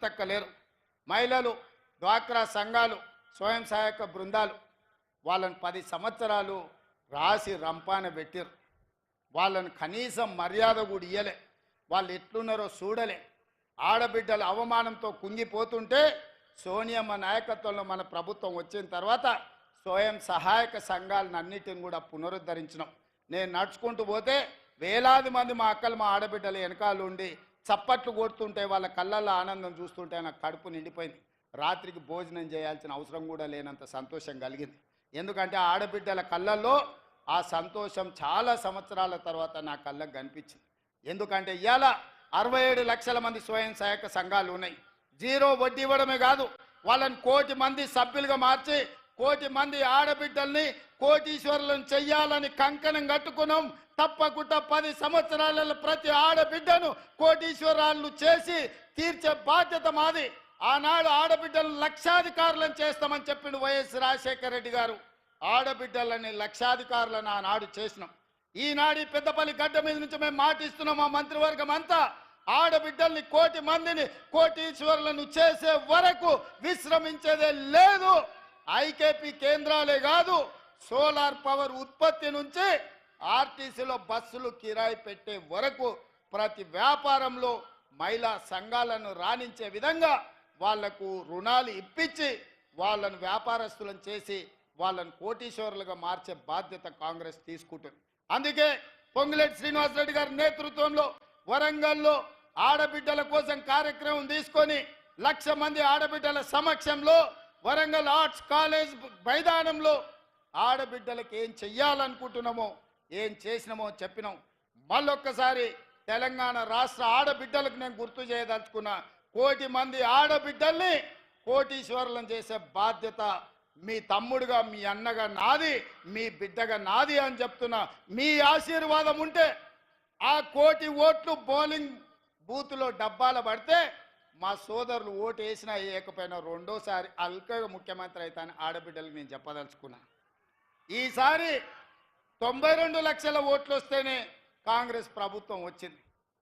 తక్కలేరు. మహిళలు, డ్వాక్రా సంఘాలు, స్వయం సహాయక బృందాలు వాళ్ళని 10 సంవత్సరాలు రాసి రంపాన పెట్టిరు. వాళ్ళని కనీసం మర్యాద కూడా ఇయ్యలే. వాళ్ళు ఎట్లున్నారో చూడలే. ఆడబిడ్డల అవమానంతో కుంగిపోతుంటే సోనియమ్మ నాయకత్వంలో మన ప్రభుత్వం వచ్చిన తర్వాత స్వయం సహాయక సంఘాలను అన్నిటిని కూడా పునరుద్ధరించినాం. నేను నడుచుకుంటూ పోతే వేలాది మంది మా అక్కలు, మా ఆడబిడ్డలు వెనకాల ఉండి చప్పట్లు కొడుతుంటే వాళ్ళ కళ్ళల్లో ఆనందం చూస్తుంటే నాకు కడుపు నిండిపోయింది. రాత్రికి భోజనం చేయాల్సిన అవసరం కూడా లేనంత సంతోషం కలిగింది. ఎందుకంటే ఆడబిడ్డల కళ్ళల్లో ఆ సంతోషం చాలా సంవత్సరాల తర్వాత నా కళ్ళకు కనిపించింది. ఎందుకంటే ఇవాళ 67 లక్షల మంది స్వయం సహాయక సంఘాలు ఉన్నాయి. జీరో వడ్డీ ఇవ్వడమే కాదు, వాళ్ళని 1 కోటి మంది సభ్యులుగా మార్చి 1 కోటి మంది ఆడబిడ్డల్ని కోటీశ్వరులను చెయ్యాలని కంకణం కట్టుకున్నాం. తప్పకుండా 10 సంవత్సరాలలో ప్రతి ఆడబిడ్డను కోటీశ్వరాలను చేసి తీర్చే బాధ్యత మాది. ఆనాడు ఆడబిడ్డలను లక్షాధికారులను చేస్తామని చెప్పిండు వైఎస్ రాజశేఖర రెడ్డి గారు. ఆడబిడ్డలని లక్షాధికారులను ఆనాడు చేసినాం. ఈనాడు పెద్దపల్లి గడ్డ మీద నుంచి మేము మాటిస్తున్నాం, మా మంత్రివర్గం అంతా ఆడబిడ్డల్ని 1 కోటి మందిని కోటీశ్వరులను చేసే వరకు విశ్రమించేదే లేదు. ఐకేపీ కేంద్రాలే కాదు, సోలార్ పవర్ ఉత్పత్తి నుంచి ఆర్టీసీలో బస్సులు కిరాయి పెట్టే వరకు ప్రతి వ్యాపారంలో మహిళా సంఘాలను రాణించే విధంగా వాళ్లకు రుణాలు ఇప్పించి వాళ్ళను వ్యాపారస్తులను చేసి వాళ్ళను కోటీశ్వరులుగా మార్చే బాధ్యత కాంగ్రెస్ తీసుకుంటుంది. అందుకే పొంగులేటి శ్రీనివాసరెడ్డి గారి నేతృత్వంలో వరంగల్లో ఆడబిడ్డల కోసం కార్యక్రమం తీసుకొని 1,00,000 మంది ఆడబిడ్డల సమక్షంలో వరంగల్ ఆర్ట్స్ కాలేజ్ మైదానంలో ఆడబిడ్డలకు ఏం చెయ్యాలనుకుంటున్నామో, ఏం చేసినామో చెప్పినాం. మళ్ళొక్కసారి తెలంగాణ రాష్ట్ర ఆడబిడ్డలకు నేను గుర్తు చేయదలుచుకున్నా, 1 కోటి మంది ఆడబిడ్డల్ని కోటీశ్వరులను చేసే బాధ్యత మీ తమ్ముడుగా, మీ అన్నగా నాది, మీ బిడ్డగా నాది అని చెప్తున్నా. మీ ఆశీర్వాదం ఉంటే ఆ 1 కోటి ఓట్లు బౌలింగ్ బూత్లో డబ్బాల పడితే మా సోదరులు ఓటు వేసినా వేయకపోయినా రెండోసారి అల్కగా ముఖ్యమంత్రి అవుతానని ఆడబిడ్డలకు నేను చెప్పదలుచుకున్నా. ఈసారి 92 లక్షల ఓట్లు వస్తేనే కాంగ్రెస్ ప్రభుత్వం వచ్చింది.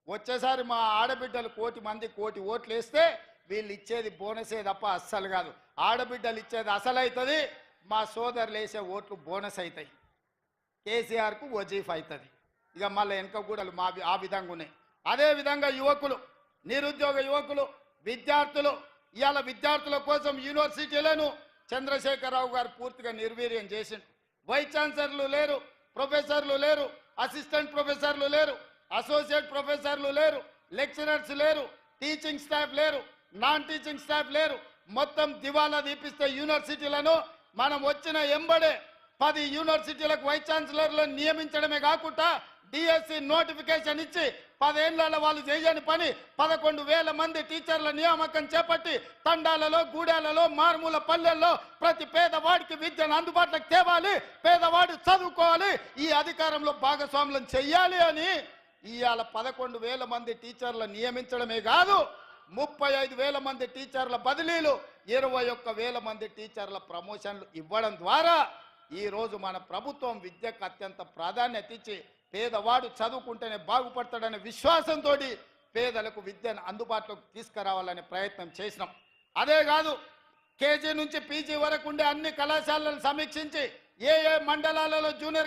వచ్చేసారి మా ఆడబిడ్డలు 1 కోటి మంది 1 కోటి ఓట్లు వేస్తే వీళ్ళు ఇచ్చేది బోనసే తప్ప అస్సలు కాదు. ఆడబిడ్డలు ఇచ్చేది అసలు అవుతుంది, మా సోదరులు వేసే ఓట్లు బోనస్ అవుతాయి. కేసీఆర్కు వజీఫ్ అవుతుంది. ఇక మళ్ళీ వెనక కూడా ఆ విధంగా ఉన్నాయి. అదేవిధంగా యువకులు, నిరుద్యోగ యువకులు, విద్యార్థులు, ఇవాళ విద్యార్థుల కోసం యూనివర్సిటీలను చంద్రశేఖరరావు గారు పూర్తిగా నిర్వీర్యం చేసిండు. వైస్ ఛాన్సలర్లు లేరు, ప్రొఫెసర్లు లేరు, అసిస్టెంట్ ప్రొఫెసర్లు లేరు, అసోసియేట్ ప్రొఫెసర్లు లేరు, లెక్చరర్స్ లేరు, టీచింగ్ స్టాఫ్ లేరు, నాన్ టీచింగ్ స్టాఫ్ లేరు. మొత్తం దివాలా దీపిస్తే యూనివర్సిటీలను మనం వచ్చిన ఎంబడే 10 యూనివర్సిటీలకు వైస్ ఛాన్సలర్లను నియమించడమే కాకుండా డిఎస్సి నోటిఫికేషన్ ఇచ్చి 10 ఏళ్ల వాళ్ళు చేయని పని 11,000 మంది టీచర్ల నియామకం చేపట్టి తండాలలో, గూడాలలో, మారుమూల పల్లెల్లో ప్రతి పేదవాడికి విద్యను అందుబాటులోకి తేవాలి, పేదవాడు చదువుకోవాలి, ఈ అధికారంలో భాగస్వాములను చెయ్యాలి అని ఇవాళ 11,000 మంది టీచర్ల నియమించడమే కాదు, 35,000 మంది టీచర్ల బదిలీలు, 21,000 మంది టీచర్ల ప్రమోషన్లు ఇవ్వడం ద్వారా ఈరోజు మన ప్రభుత్వం విద్యకు అత్యంత ప్రాధాన్యత ఇచ్చి పేదవాడు చదువుకుంటేనే బాగుపడతాడనే విశ్వాసంతో పేదలకు విద్యను అందుబాటులోకి తీసుకురావాలనే ప్రయత్నం చేసినాం. అదే కాదు, కేజీ నుంచి పీజీ వరకు ఉండే అన్ని కళాశాలలను సమీక్షించి ఏ మండలాలలో జూనియర్